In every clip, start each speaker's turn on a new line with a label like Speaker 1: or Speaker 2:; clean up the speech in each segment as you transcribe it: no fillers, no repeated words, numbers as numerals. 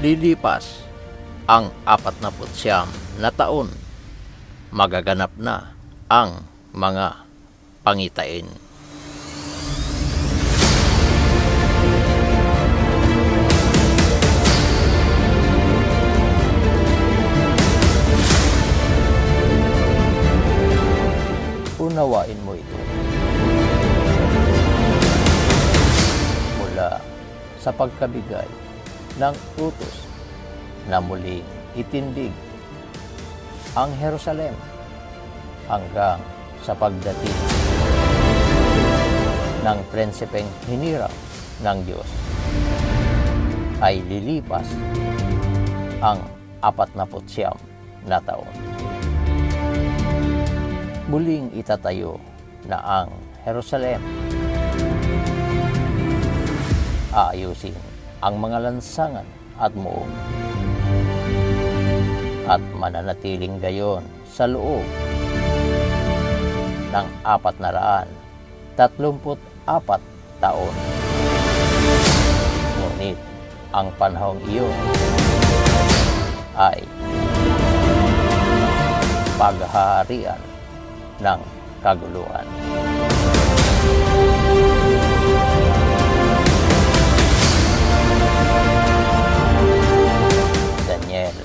Speaker 1: lilipas ang 49 na taon, magaganap na ang mga pangitain. Unawain mo ito. Mula sa pagkabigay ng utos na muling itindig ang Jerusalem hanggang sa pagdating ng prinsipeng hinirang ng Diyos, ay lilipas ang 49 na taon. Muling itatayo na ang Jerusalem. Aayusin ang mga lansangan at muog, at mananatiling gayon sa loob ng 434 taon. Ngunit ang panahong iyon ay paghaharian ng kaguluhan. Daniel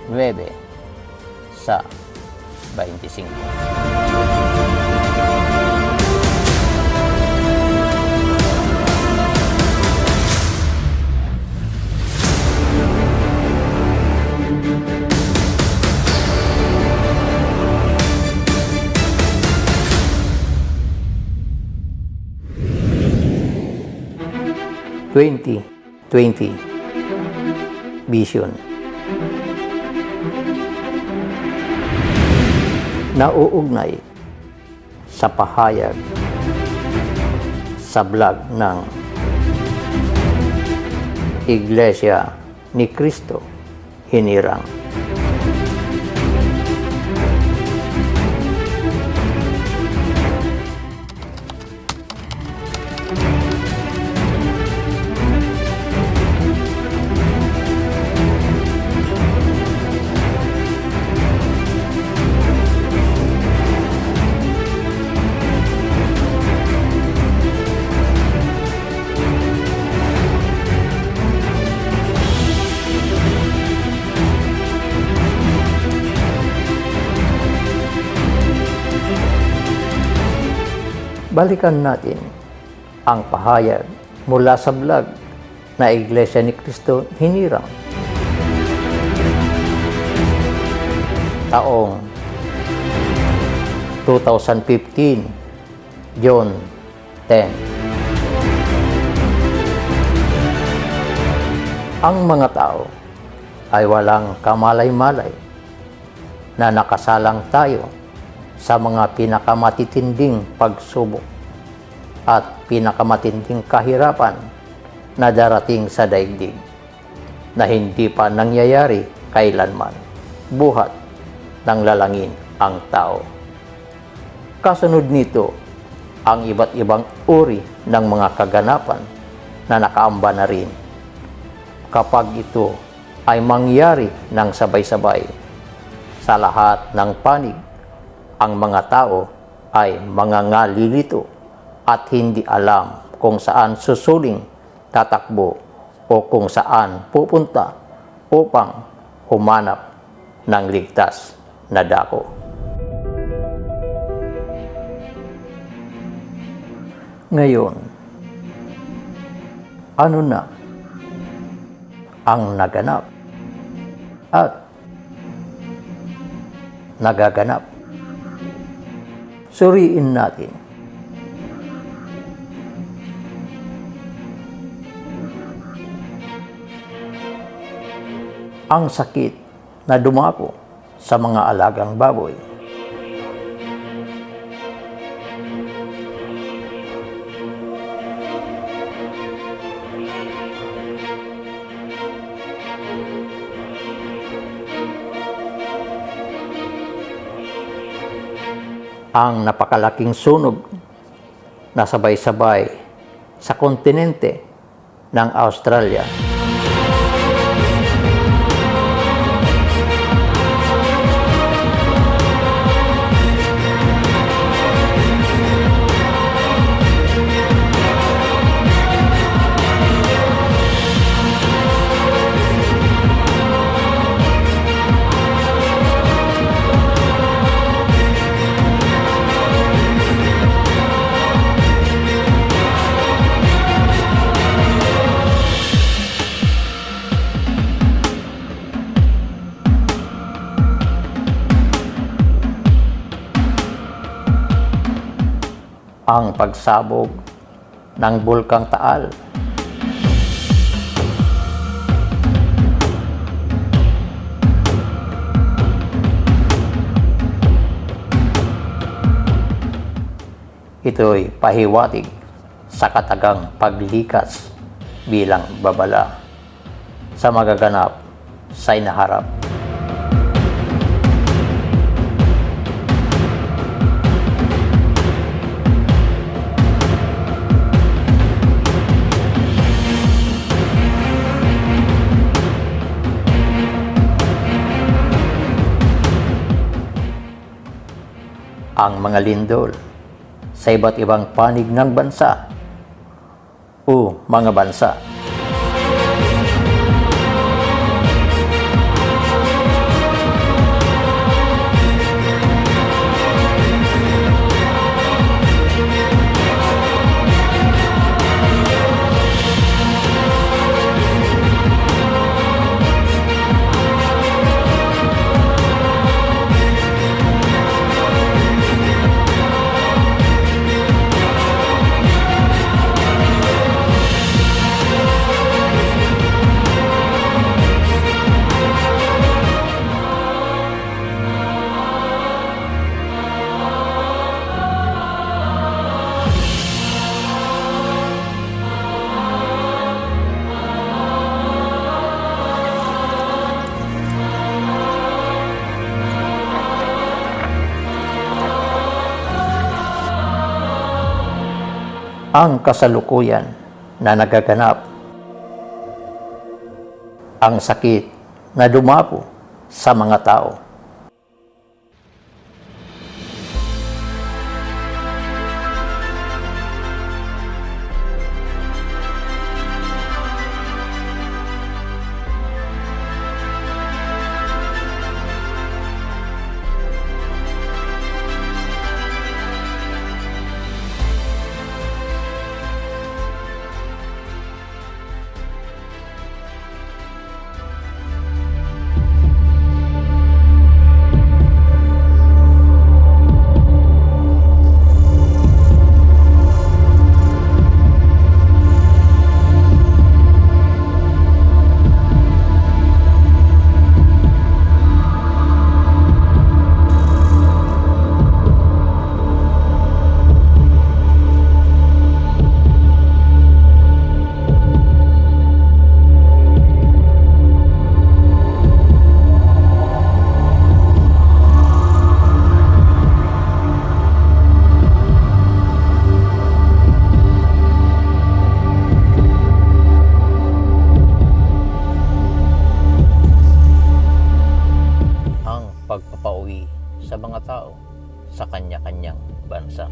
Speaker 1: 9:25. Vision. Nauugnay sa pahayag sa vlog ng Iglesia ni Cristo Hinirang. Balikan natin ang pahayag mula sa vlog na Iglesia ni Cristo Hinirang. Taong 2015, June 10. Ang mga tao ay walang kamalay-malay na nakasalang tayo sa mga pinakamatitinding pagsubok at pinakamatinding kahirapan na darating sa daigdig na hindi pa nangyayari kailanman, buhat ng lalangin ang tao. Kasunod nito ang iba't ibang uri ng mga kaganapan na nakaamba na rin. Kapag ito ay mangyari ng sabay-sabay sa lahat ng panig, ang mga tao ay mangangalilito at hindi alam kung saan susuling tatakbo o kung saan pupunta upang humanap ng ligtas na dako. Ngayon, ano na ang naganap at nagaganap? Suriin natin. Ang sakit na dumako sa mga alagang baboy. Ang napakalaking sunog na sabay-sabay sa kontinente ng Australia ang pagsabog ng Bulkang Taal. Ito'y pahiwatig sa katagang paglikas bilang babala sa magaganap sa inaharap. Ang mga lindol sa iba't ibang panig ng bansa o mga bansa. Ang kasalukuyan na nagaganap, ang sakit na dumapo sa mga tao. Pagpapauwi sa mga tao sa kanya-kanyang bansa.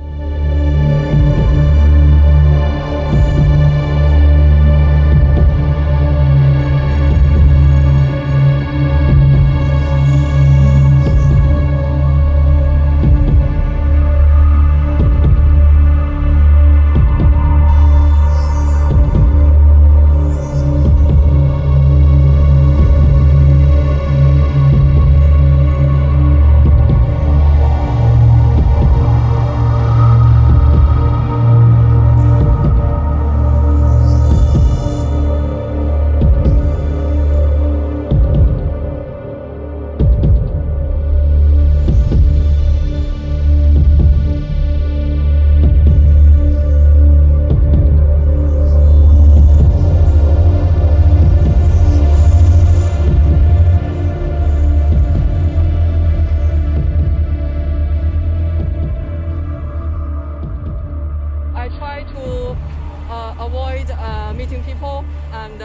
Speaker 2: Avoid meeting people and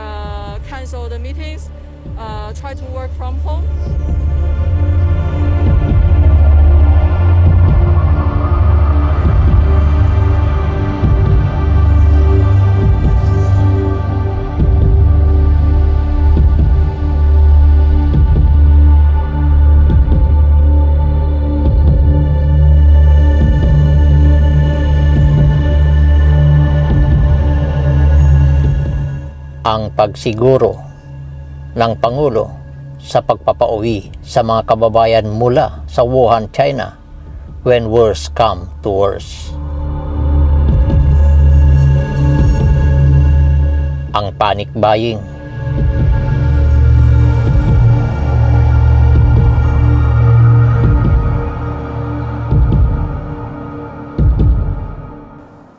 Speaker 2: cancel the meetings. Try to work from home.
Speaker 1: Ang pagsiguro ng Pangulo sa pagpapauwi sa mga kababayan mula sa Wuhan, China when worse come to worse. ang panic buying.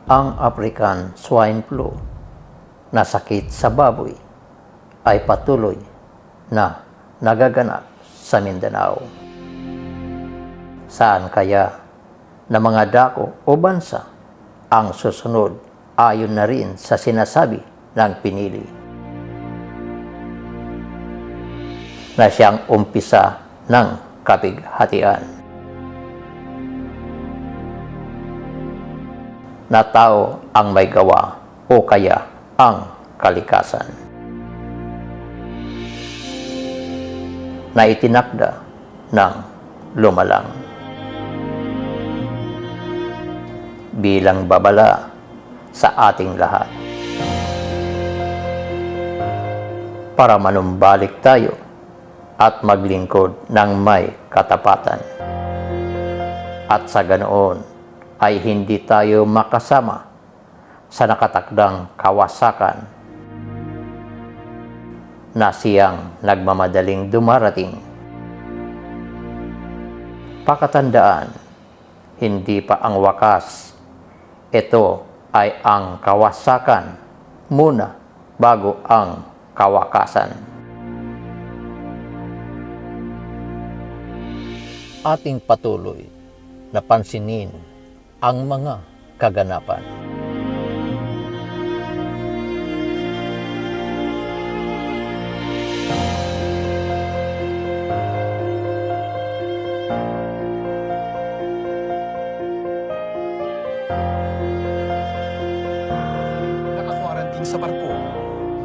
Speaker 1: Ang African swine flu na sakit sa baboy ay patuloy na nagaganap sa Mindanao. Saan kaya na mga dako o bansa ang susunod ayon na rin sa sinasabi ng pinili na siyang umpisa ng kapighatian na tao ang may gawa o kaya ang kalikasan na itinakda ng lumalang bilang babala sa ating lahat para manumbalik tayo at maglingkod ng may katapatan at sa ganoon ay hindi tayo makasama sa nakatakdang kawasakan na siyang nagmamadaling dumarating. Pakatandaan, hindi pa ang wakas. Ito ay ang kawasakan muna bago ang kawakasan. Ating patuloy na pansinin ang mga kaganapan.
Speaker 3: Naka-quarantine sa barko.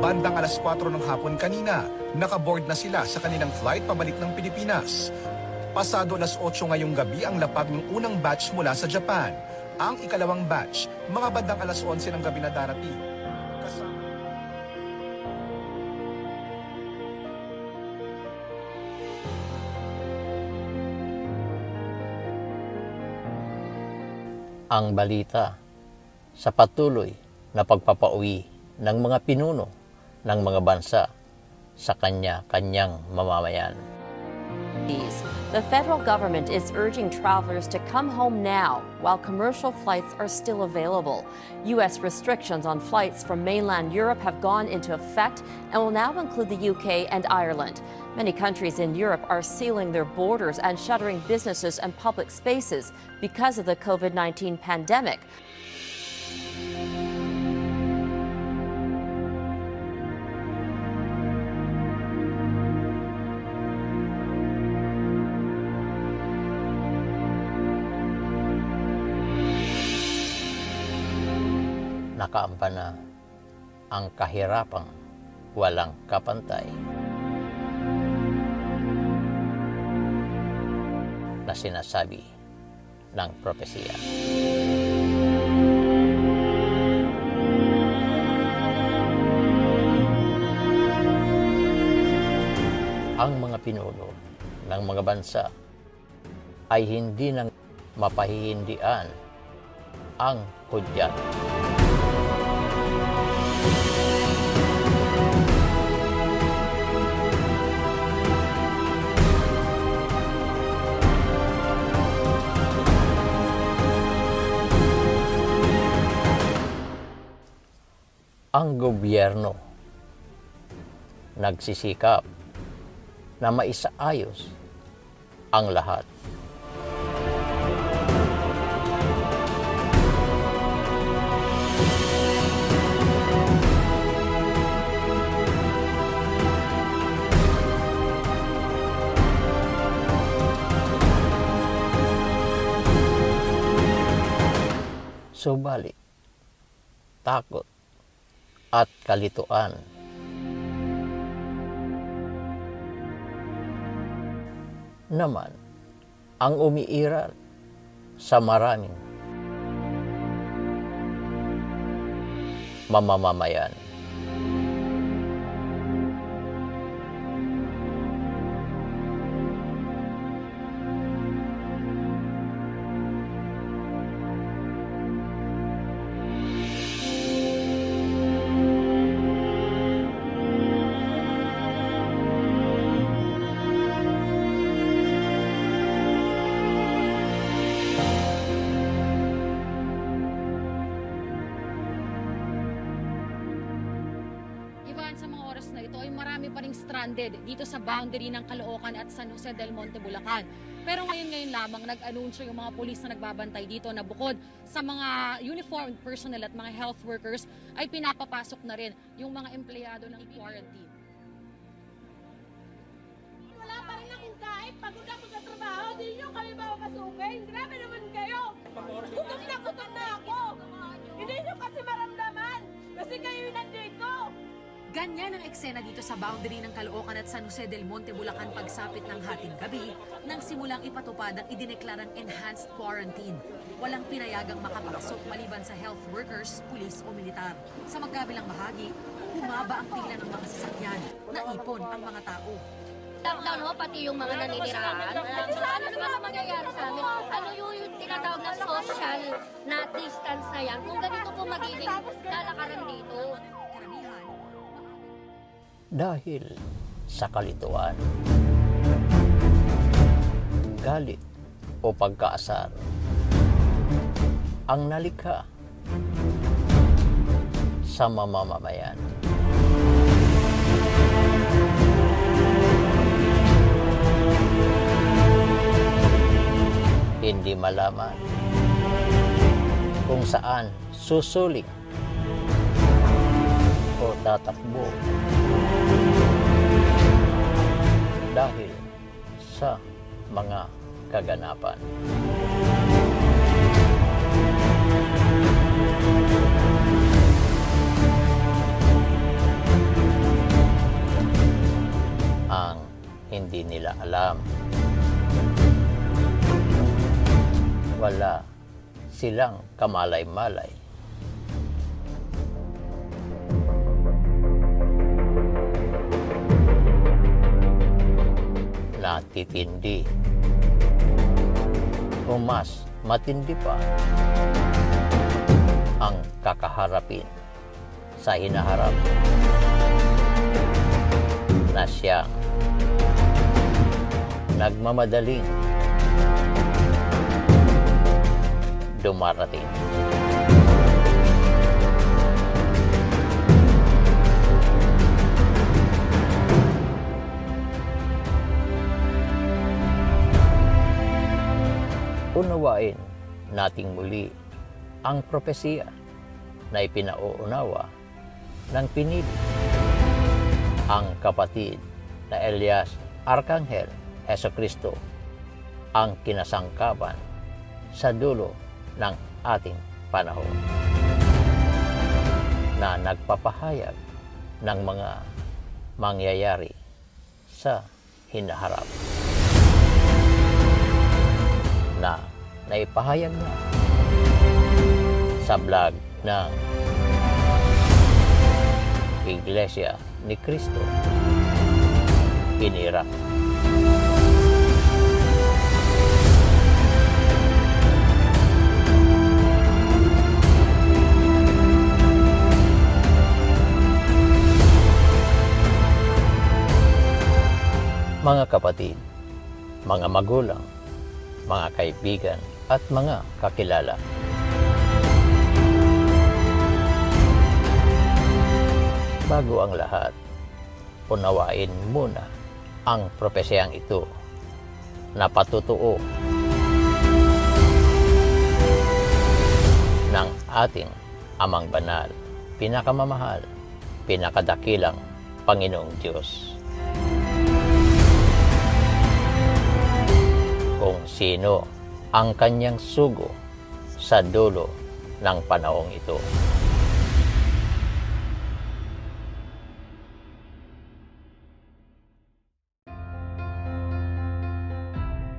Speaker 3: Bandang alas 4 ng hapon kanina, nakaboard na sila sa kanilang flight pabalik ng Pilipinas. Pasado alas 8 ngayong gabi ang lapag ng unang batch mula sa Japan. Ang ikalawang batch, mga bandang alas 11 ng gabi na darating. Kasama
Speaker 1: ang balita sa patuloy na pagpapauwi ng mga pinuno ng mga bansa sa kanya-kanyang mamamayan.
Speaker 4: The federal government is urging travelers to come home now while commercial flights are still available. U.S. restrictions on flights from mainland Europe have gone into effect and will now include the UK and Ireland. Many countries in Europe are sealing their borders and shuttering businesses and public spaces because of the COVID-19 pandemic.
Speaker 1: Nakaamba na ang kahirapang walang kapantay na sinasabi ng propesiya. Ang mga pinuno ng mga bansa ay hindi nang mapahihindian ang hudyat. Ang gobyerno nagsisikap na maisaayos ang lahat. Subalit, takot at kalituan naman ang umiiral sa maraming mamamayan.
Speaker 5: marami pa ring stranded dito sa boundary ng Caloocan at San Jose del Monte, Bulacan. Pero ngayon lamang nag-anunsyo yung mga pulis na nagbabantay dito na bukod sa mga uniformed personnel at mga health workers ay pinapapasok na rin yung mga empleyado ng quarantine.
Speaker 6: Wala pa rin akong kahit pagod ako sa trabaho, di nyo kami papapasukin. Grabe naman kayo. Gutom na ako. Hindi nyo kasi maramdaman. Kasi kayo yung nandito.
Speaker 5: Ganyan ang eksena dito sa boundary ng Caloocan at San Jose del Monte, Bulacan pagsapit ng hating gabi nang simulang ipatupad ang idineklarang enhanced quarantine. Walang pinayagang makapasok maliban sa health workers, pulis o militar. Sa magkabilang bahagi, humaba ang pila ng mga sasakyan, naipon ang mga tao.
Speaker 7: Lockdown ho, pati yung mga naninirahan. Ano naman ang mangyayari sa amin? Ano yung tinatawag na social na distance na yan? Kung ganito po magiging lalakaran dito.
Speaker 5: Karamihan,
Speaker 1: Dahil sa kalituan, galit o pagkaasar ang nalikha sa mamamayan. Hindi malaman kung saan susulik o tatakbo dahil sa mga kaganapan. Ang hindi nila alam, wala silang kamalay-malay na titindi o mas matindi pa ang kakaharapin sa hinaharap na siyang nagmamadaling dumarating. Unawain nating muli ang propesiya na ipinauunawa ng pinili ang kapatid na Elias Arkanghel Jesucristo, ang kinasangkapan sa dulo ng ating panahon na nagpapahayag ng mga mangyayari sa hinaharap na naipahayag na sa vlog ng Iglesia ni Cristo in Iraq. Mga kapatid, mga magulang, mga kaibigan at mga kakilala. Bago ang lahat, unawain muna ang propesiyang ito na patutuo ng ating Amang Banal, pinakamamahal, pinakadakilang Panginoong Diyos. Kung sino ang kanyang sugo sa dulo ng panahong ito.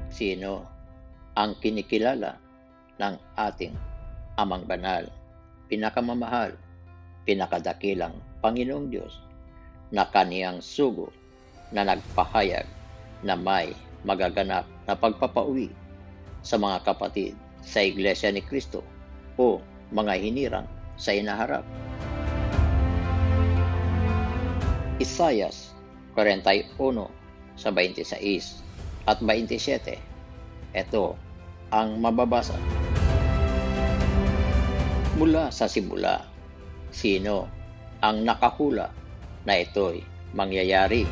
Speaker 1: Sino ang kinikilala ng ating Amang Banal, pinakamamahal, pinakadakilang Panginoong Diyos na kaniyang sugo na nagpahayag na may magaganap na pagpapauwi sa mga kapatid sa Iglesia ni Cristo o mga hinirang sa hinaharap. Isaias 41 sa 26 at 27. Ito ang mababasa. Mula sa simula, sino ang nakahula na ito'y mangyayari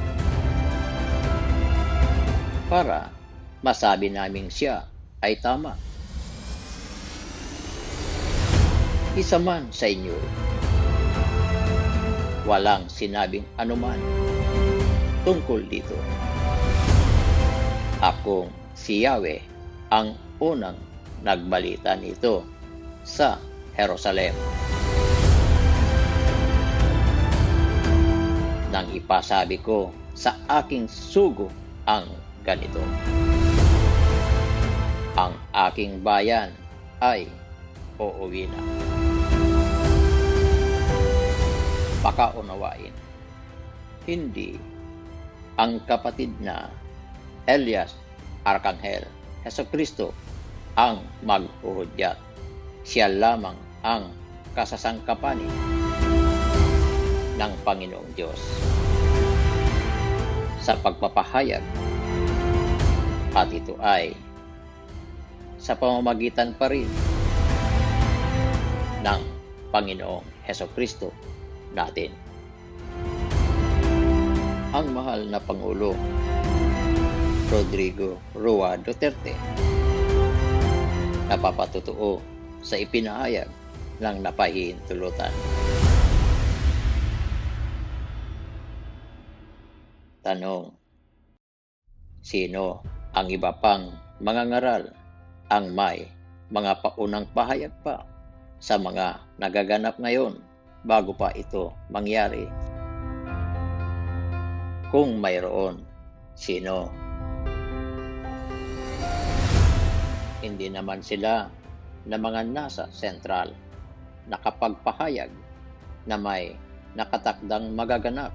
Speaker 1: para masabi naming siya ay tama. Isa man sa inyo walang sinabing anuman tungkol dito. Akong si Yahweh ang unang nagbalita nito sa Jerusalem. Nang ipasabi ko sa aking sugo ang ganito: ang aking bayan ay uuwi na. Pakaunawain, hindi ang kapatid na Elias Arkanghel Hesukristo ang maghuhudyat. Siya lamang ang kasasangkapanin ng Panginoong Diyos sa pagpapahayag, at ito ay sa pamamagitan pa rin ng Panginoong Hesukristo natin. Ang mahal na Pangulo Rodrigo Roa Duterte napapatutuo sa ipinahayag ng napahihintulutan. Tanong: sino ang iba pang mga ngaral ang may mga paunang pahayag pa sa mga nagaganap ngayon bago pa ito mangyari? Kung mayroon, sino? Hindi naman sila na mga nasa sentral nakapagpahayag na may nakatakdang magaganap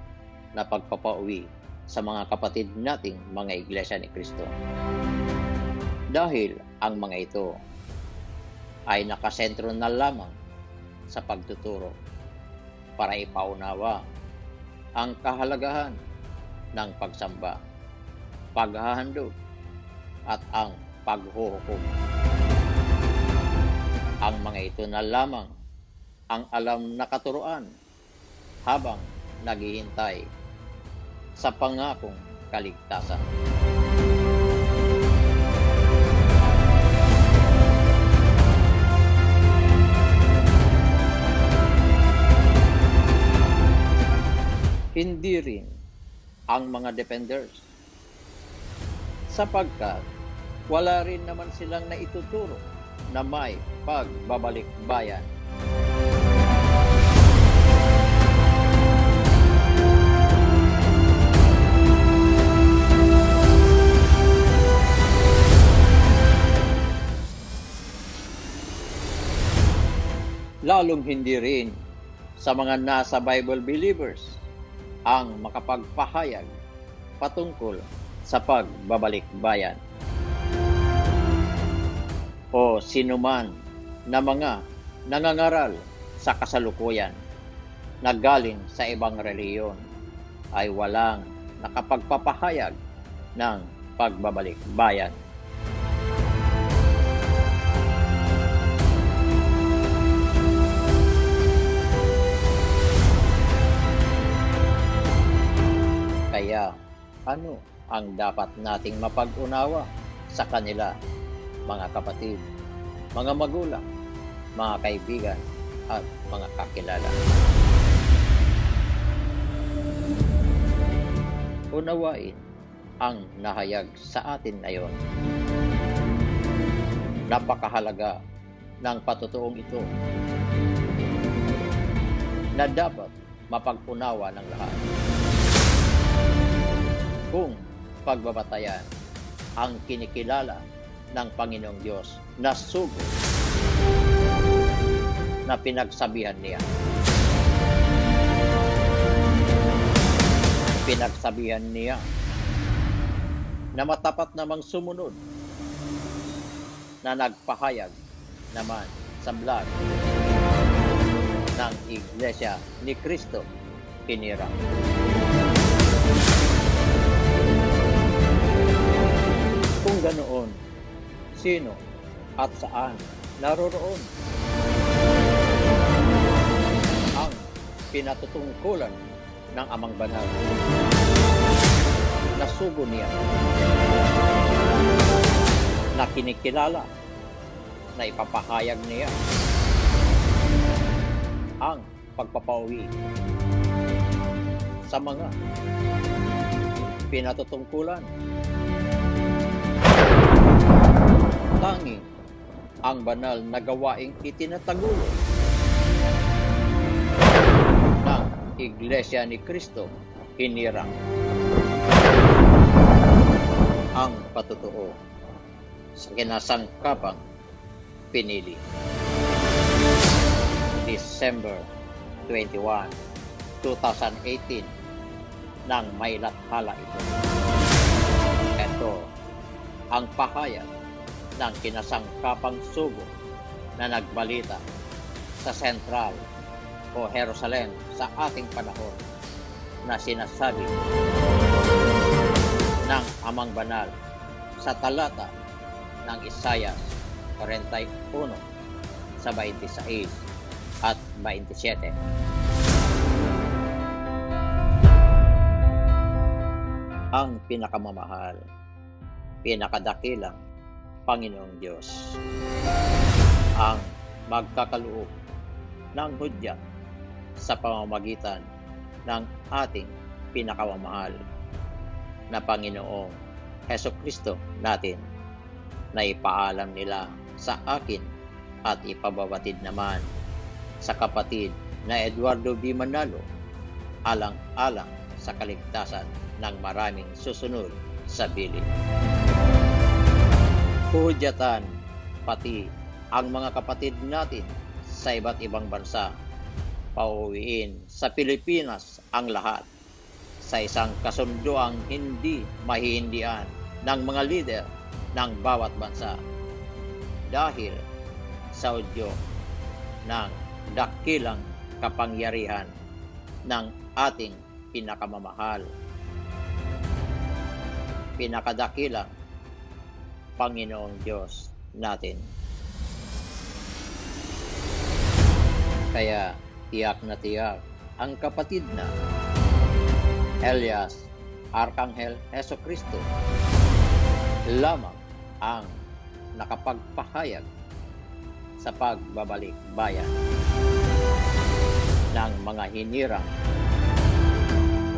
Speaker 1: na pagpapauwi sa mga kapatid nating mga Iglesia ni Cristo. Dahil ang mga ito ay nakasentro na lamang sa pagtuturo para ipaunawa ang kahalagahan ng pagsamba, paghahandog at ang paghuhukom. Ang mga ito na lamang ang alam na katuruan habang naghihintay sa pangakong kaligtasan. Hindi rin ang mga defenders, sapagkat wala rin naman silang naituturo na may pagbabalik bayan. Lalong hindi rin sa mga nasa Bible believers ang makapagpahayag patungkol sa pagbabalik bayan. O sinuman na mga nangangaral sa kasalukuyan na galing sa ibang reliyon ay walang nakapagpapahayag ng pagbabalik bayan. Kaya ano ang dapat nating mapag-unawa sa kanila, mga kapatid, mga magulang, mga kaibigan at mga kakilala? Unawain ang nahayag sa atin ngayon. Napakahalaga ng patutuong ito na dapat mapag-unawa ng lahat. Kung pagbabatayan ang kinikilala ng Panginoong Diyos na sugo na pinagsabihan niya. Pinagsabihan niya na matapat namang sumunod na nagpahayag naman sa vlog ng Iglesia ni Cristo Pinira. Kung ganoon, sino at saan naroroon ang pinatutungkulan ng Amang Banal na sugo niya na kinikilala na ipapahayag niya ang pagpapauwi sa mga pinatutungkulan. Tanging ang banal na gawaing itinatagulo ng Iglesia ni Cristo hinirang ang patutuo sa kinasangkapang pinili. December 21, 2018 nang may lathala ito. Ito ang pahayag ng kinasangkapang sugo na nagbalita sa Sentral o Jerusalem sa ating panahon na sinasabi ng Amang Banal sa talata ng Isaias 41 sa 26 at 27. Ang pinakamamahal, pinakadakilang Panginoong Diyos, ang magkakaloob ng hudya sa pamamagitan ng ating pinakamamahal na Panginoong Hesukristo natin, na ipaalam nila sa akin at ipababatid naman sa kapatid na Eduardo B. Manalo alang-alang sa kaligtasan ng maraming susunod sa bilin. Hudyatan pati ang mga kapatid natin sa iba't ibang bansa, pauwiin sa Pilipinas ang lahat sa isang kasunduang hindi mahihindian ng mga lider ng bawat bansa dahil sa udyo ng dakilang kapangyarihan ng ating pinakamamahal, pinakadakilang Panginoong Diyos natin. Kaya tiyak na tiyak ang kapatid na Elias Arkanghel Hesukristo lamang ang nakapagpahayag sa pagbabalik bayan ng mga hinirang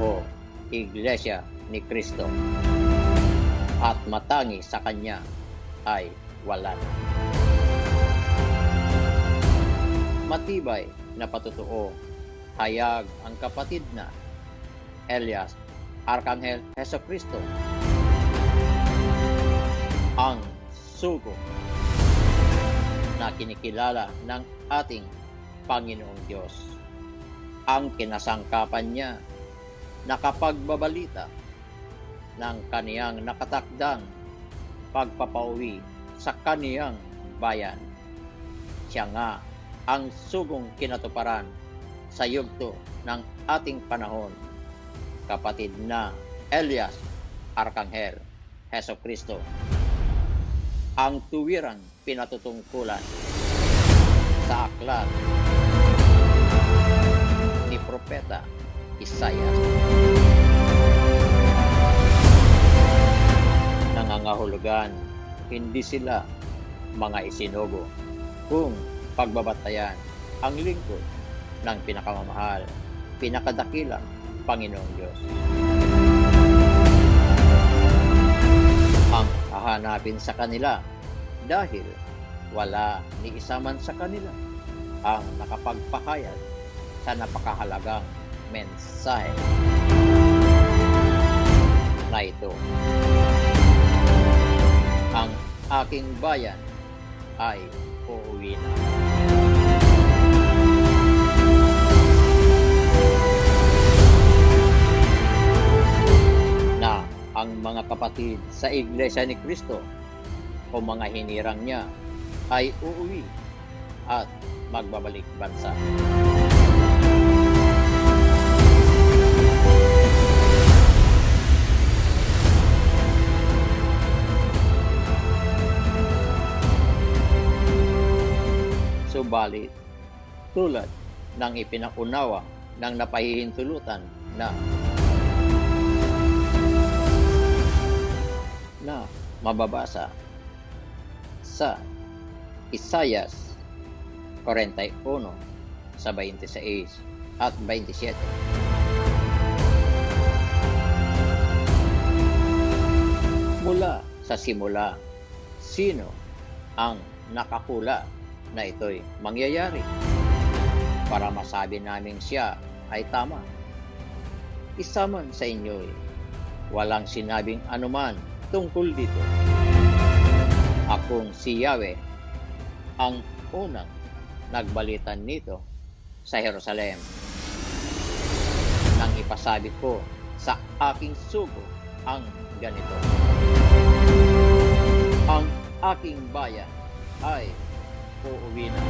Speaker 1: o Iglesia ni Cristo, at matangi sa Kanya ay wala na. Matibay na patutuo, hayag ang kapatid na Elias Arkanghel Hesukristo, ang sugo na kinikilala ng ating Panginoong Diyos, ang kinasangkapan niya na kapagbabalita ng kaniyang nakatakdang pagpapauwi sa kaniyang bayan. Siya nga ang sugong kinatuparan sa yugto ng ating panahon, kapatid na Elias Arkanghel Hesukristo, ang tuwirang pinatutungkulan sa aklat ni Propeta Isaias. Nangangahulugan, hindi sila mga isinugo kung pagbabatayan ang lingkod ng pinakamamahal, pinakadakilang Panginoong Diyos. Ang hahanapin sa kanila dahil wala ni isa man sa kanila ang nakapagpahayag sa napakahalagang mensahe na ito. Ang aking bayan ay uuwi na. Na ang mga kapatid sa Iglesia ni Cristo o mga hinirang niya ay uuwi at magbabalik bansa. Subalit, tulad ng ipinaunawa ng napahihintulutan na mababasa sa Isaias 41 sa 26 at 27. Mula sa simula, sino ang nakakula na ito'y mangyayari para masabi namin siya ay tama? Isa man sa inyo'y walang sinabing anuman tungkol dito. Akong si Yahweh ang unang nagbalitan nito sa Jerusalem nang ipasabi ko sa aking sugo ang ganito: ang aking bayan ay uuwi na.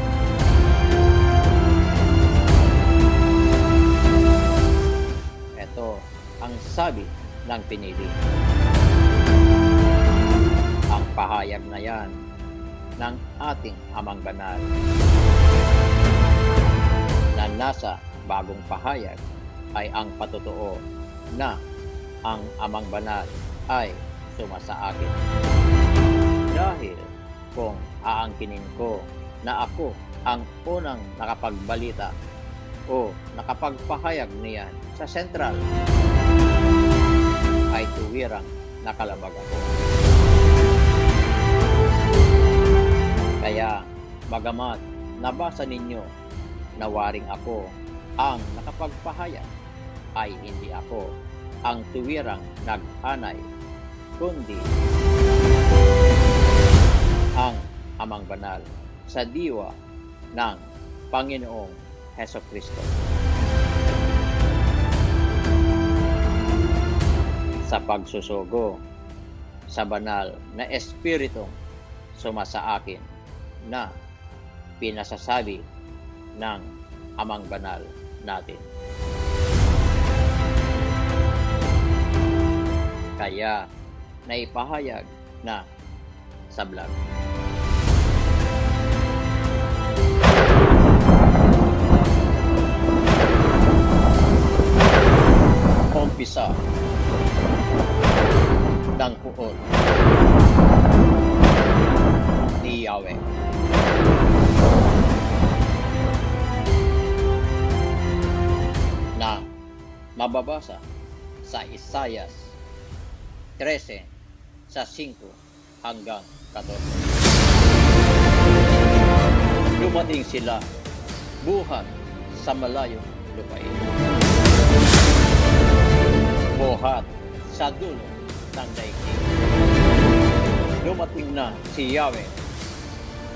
Speaker 1: Ito ang sabi ng pinili. Ang pahayag na yan ng ating Amang Banal na nasa bagong pahayag ay ang patotoo na ang Amang Banal ay sumasa akin. Dahil kung aangkinin ko na ako ang unang nakapagbalita o nakapagpahayag niyan sa sentral, ay tuwirang nakalabag ako. Kaya, bagamat nabasa ninyo na waring ako ang nakapagpahayag, ay hindi ako ang tuwirang nag-anay, kundi ang Amang Banal sa diwa ng Panginoong Hesukristo. Sa pagsusugo sa banal na Espiritong sumasa akin na pinasasabi ng Amang Banal natin. Kaya naipahayag na sa vlog. Umpisa ng puon ni Yahweh. Na mababasa sa Isaias 13 sa 5 hanggang 14. Dumating sila buhat sa malayong lupain, buhat sa dulo ng daigdig. Dumating na si Yahweh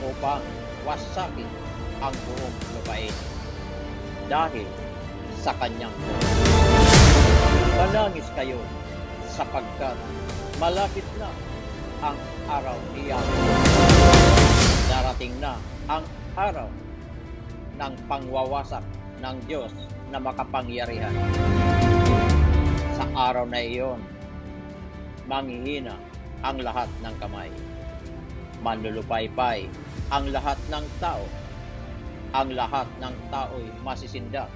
Speaker 1: upang wasakin ang buong lupain dahil sa kanyang poder. Manangis kayo sapagkat malapit na ang araw ni Yahweh. Darating na ang araw ng pangwawasak ng Diyos na makapangyarihan. Sa araw na iyon, manghihina ang lahat ng kamay. Manlulupaypay ang lahat ng tao. Ang lahat ng tao'y masisindak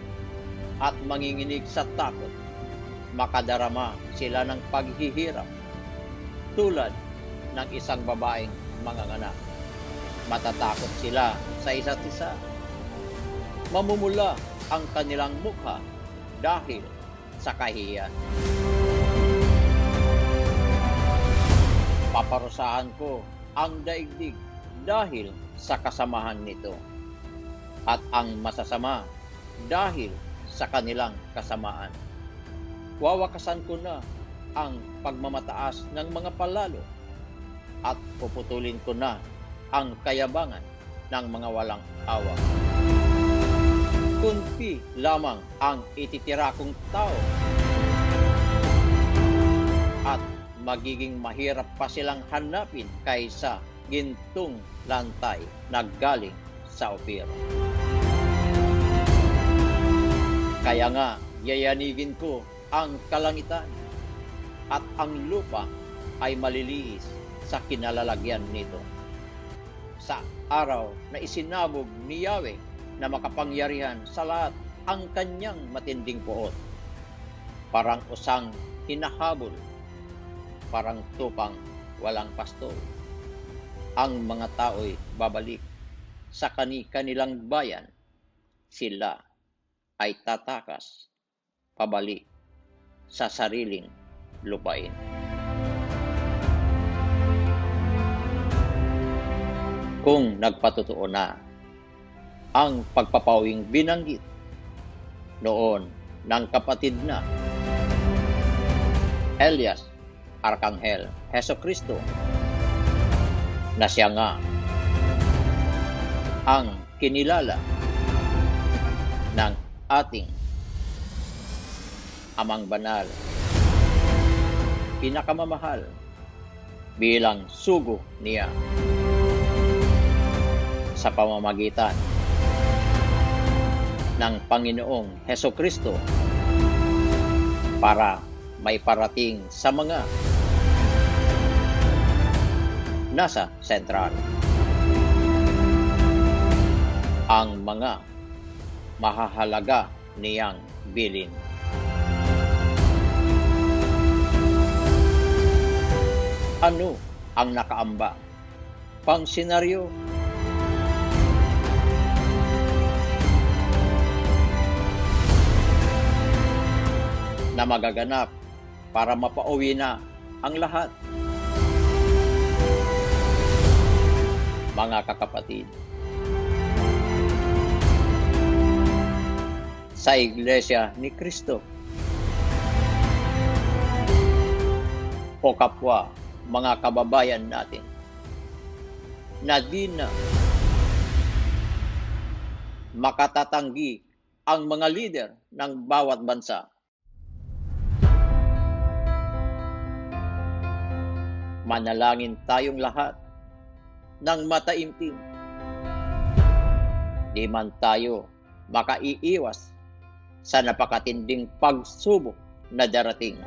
Speaker 1: at manginginig sa takot. Makadarama sila ng paghihirap tulad ng isang babaeng manganganak. Matatakot sila sa isa't isa. Mamumula ang kanilang mukha dahil sa kahihiyan. Paparusahan ko ang daigdig dahil sa kasamahan nito, at ang masasama dahil sa kanilang kasamaan. Wawakasan ko na ang pagmamataas ng mga palalo at puputulin ko na ang kayabangan ng mga walang awa. Kunti lamang ang ititira kong tao at magiging mahirap pa silang hanapin kaysa gintong lantay na galing sa Ophir. Kaya nga, yayanigin ko ang kalangitan at ang lupa ay maliliis sa kinalalagyan nito. Sa araw na isinabog ni Yahweh na makapangyarihan sa lahat ang kanyang matinding puot, parang usang hinahabol, parang tupang walang pastol. Ang mga tao'y babalik sa kanilang bayan, sila ay tatakas pabalik sa sariling lupain. Kung nagpatotoo na ang pagpapawing binanggit noon ng kapatid na Elias Arkanghel Jesucristo, na siya nga ang kinilala ng ating Amang Banal, pinakamamahal bilang sugo niya sa pamamagitan ng Panginoong Hesukristo para may parating sa mga nasa sentral. Ang mga mahahalaga niyang bilin. Ano ang nakaamba? Pang senaryo? Na magaganap para mapauwi na ang lahat. Mga kakapatid, sa Iglesia ni Kristo o kapwa mga kababayan natin na di na makatatanggi ang mga leader ng bawat bansa. Manalangin tayong lahat ng mataimtim. Di man tayo makaiiwas sa napakatinding pagsubok na darating.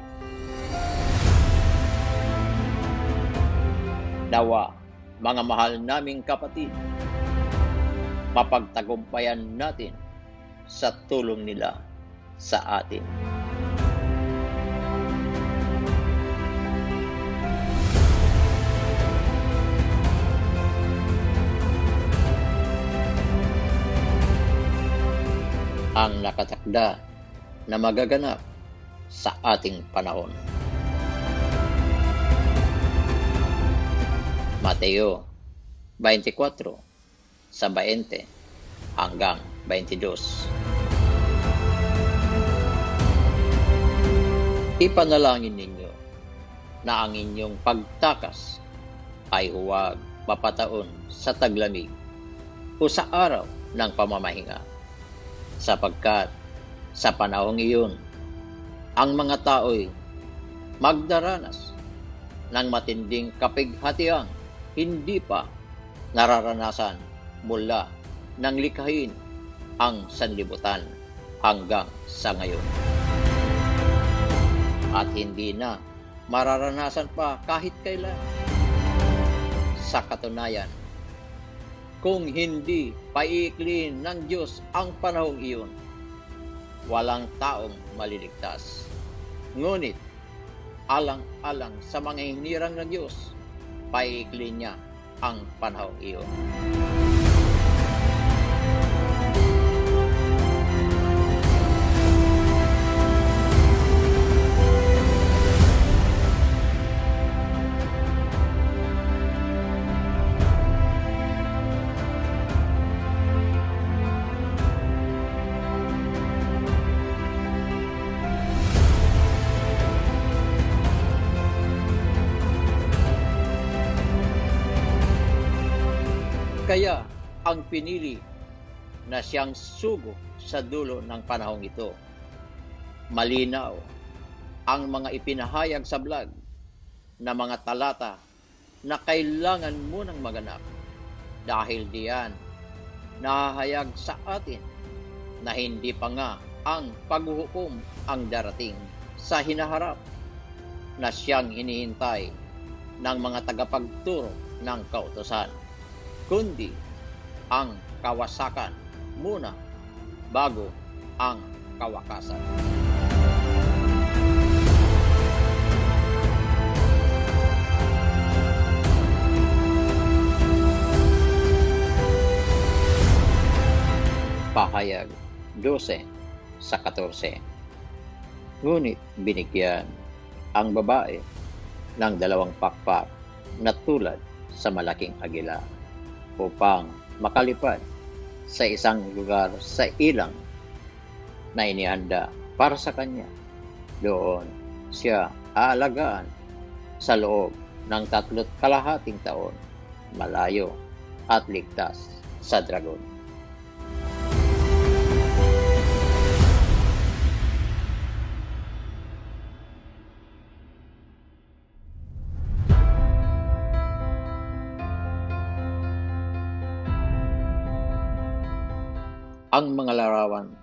Speaker 1: Nawa, mga mahal naming kapatid, mapagtagumpayan natin sa tulong nila sa atin. Ang nakatakda na magaganap sa ating panahon. Mateo 24 sa 20 hanggang 22. Ipanalangin ninyo na ang inyong pagtakas ay huwag mapataon sa taglamig o sa araw ng pamamahinga, sapagkat sa panahong iyon, ang mga tao'y magdaranas ng matinding kapighatiang hindi pa nararanasan mula ng likhain ang sanlibutan hanggang sa ngayon. At hindi na mararanasan pa kahit kailan. Sa katunayan, kung hindi paiiklin ng Diyos ang panahong iyon, walang taong maliligtas. Ngunit, alang-alang sa mga hinirang ng Diyos, paiiklin niya ang panahong iyon. Kaya ang pinili na siyang sugo sa dulo ng panahong ito. Malinaw ang mga ipinahayag sa vlog na mga talata na kailangan munang maganap. Dahil diyan, nahahayag sa atin na hindi pa nga ang paghuhukom ang darating sa hinaharap na siyang hinihintay ng mga tagapagturo ng kautusan, kundi ang kawasakan muna bago ang kawakasan. Pahayag 12:14. Ngunit binigyan ang babae ng 2 pakpak na tulad sa malaking agila upang makalipad sa isang lugar sa ilang na inihanda para sa kanya. Doon siya aalagaan sa loob ng 3.5 taon, malayo at ligtas sa dragon. Ang mga larawan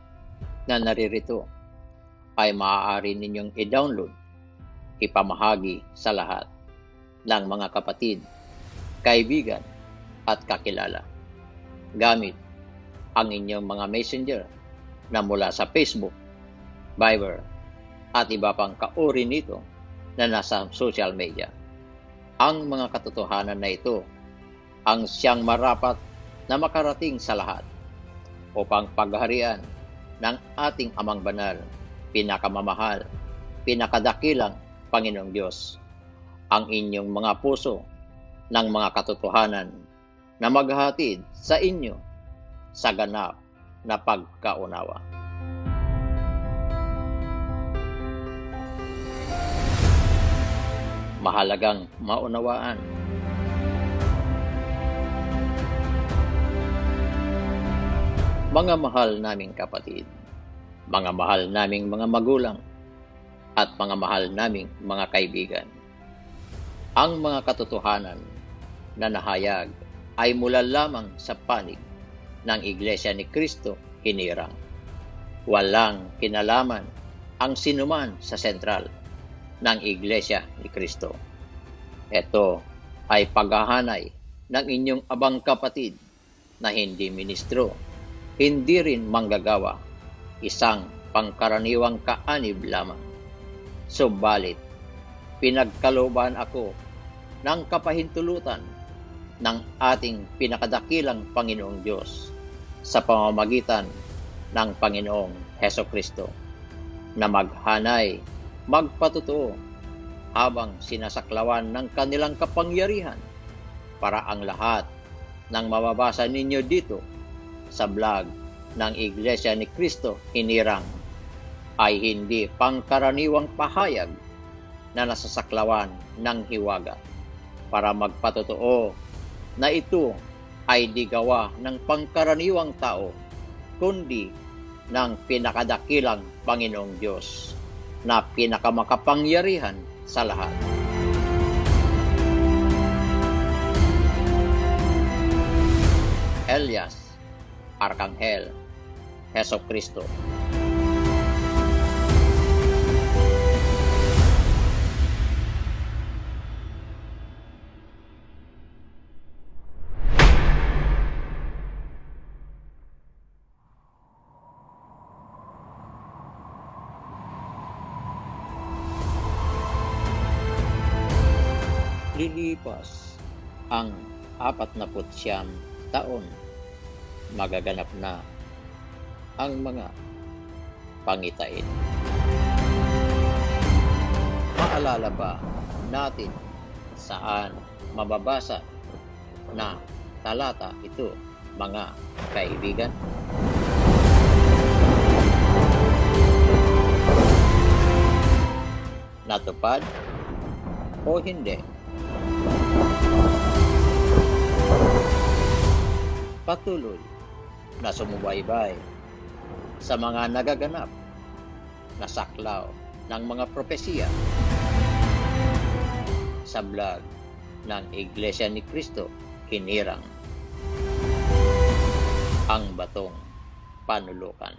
Speaker 1: na naririto ay maaari ninyong i-download, ipamahagi sa lahat ng mga kapatid, kaibigan at kakilala gamit ang inyong mga messenger na mula sa Facebook, Viber at iba pang kauri nito na nasa social media. Ang mga katotohanan na ito ang siyang marapat na makarating sa lahat upang pagharian ng ating Amang Banal, pinakamamahal, pinakadakilang Panginoong Diyos, ang inyong mga puso ng mga katotohanan na maghahatid sa inyo sa ganap na pagkaunawa. Mahalagang maunawaan mga mahal naming kapatid, mga mahal naming mga magulang, at mga mahal naming mga kaibigan. Ang mga katotohanan na nahayag ay mula lamang sa panig ng Iglesia ni Cristo hinirang. Walang kinalaman ang sinuman sa sentral ng Iglesia ni Cristo. Ito ay paghahanay ng inyong abang kapatid na hindi ministro, hindi rin manggagawa, isang pangkaraniwang kaanib lamang. Subalit, pinagkalooban ako ng kapahintulutan ng ating pinakadakilang Panginoong Diyos sa pamamagitan ng Panginoong Hesukristo na maghanay, magpatotoo habang sinasaklawan ng kanilang kapangyarihan para ang lahat ng mababasa ninyo dito sa vlog ng Iglesia ni Cristo hinirang ay hindi pangkaraniwang pahayag na nasasaklawan ng hiwaga para magpatotoo na ito ay di gawa ng pangkaraniwang tao kundi ng pinakadakilang Panginoong Diyos na pinakamakapangyarihan sa lahat. Elias, Arkanghel, Hesukristo. Lilipas ang 49 taon, magaganap na ang mga pangitain. Maalala ba natin saan mababasa na talata ito, mga kaibigan? Natupad o hindi? Patuloy na sumubaybay sa mga nagaganap na saklaw ng mga propesiya sa vlog ng Iglesia ni Cristo hinirang, ang batong panulukan.